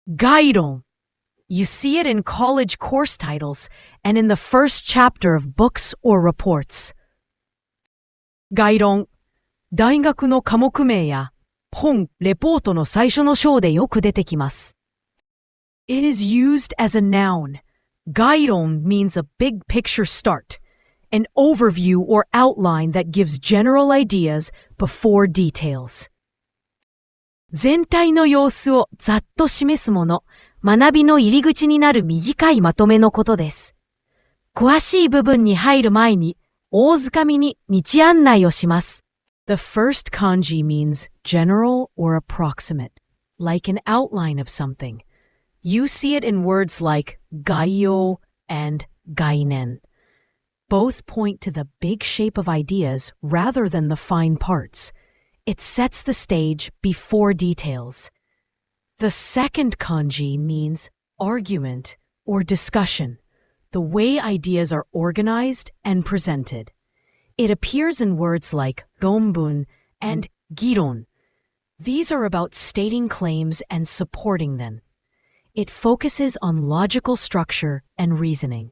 Gairon. You see it in college course titles and in the first chapter of books or reports. 概論、大学の科目名や本、レポートの最初の章でよく出てきます。It is used as a noun. Gairon means a big picture start, an overview or outline that gives general ideas before details. 全体の様子をざっと示すもの、学びの入り口になる短いまとめのことです。詳しい部分に入る前に、大づかみに道案内をします。The first kanji means general or approximate, like an outline of something. You see it in words like 概要 and 概念. Both point to the big shape of ideas rather than the fine parts. It sets the stage before details. The second kanji means argument or discussion, the way ideas are organized and presented. It appears in words like 論文 and 議論. These are about stating claims and supporting them. It focuses on logical structure and reasoning.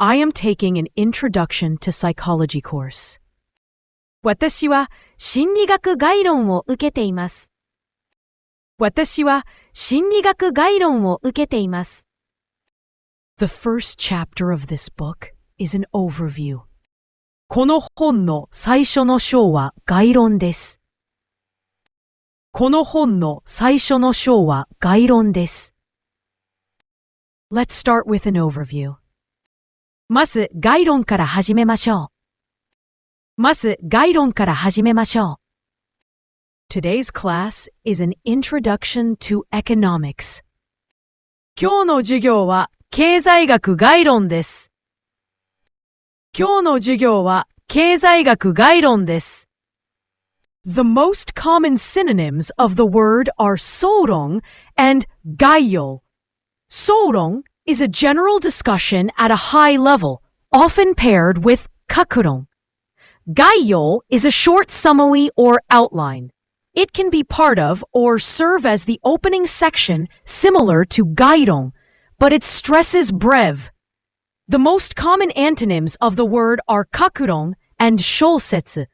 I am taking an Introduction to Psychology course. 私は心理学概論を受けています。私は心理学概論を受けています。The first chapter of this book is an overview. この本の最初の章は概論です。この本の最初の章は概論です。Let's start with an overview. まず概論から始めましょう。まず概論から始めましょう。Today's class is an introduction to economics. 今日の授業は経済学概論です。今日の授業は経済学概論です。The most common synonyms of the word are sorong and gaio. Sorong is a general discussion at a high level, often paired with kakuron. Gaio is a short summary or outline. It can be part of or serve as the opening section similar to gairon, but it stresses brev. The most common antonyms of the word are kakuron and shosetsu.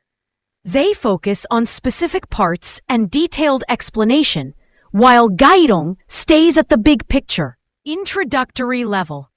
They focus on specific parts and detailed explanation, while gairon stays at the big picture. Introductory level.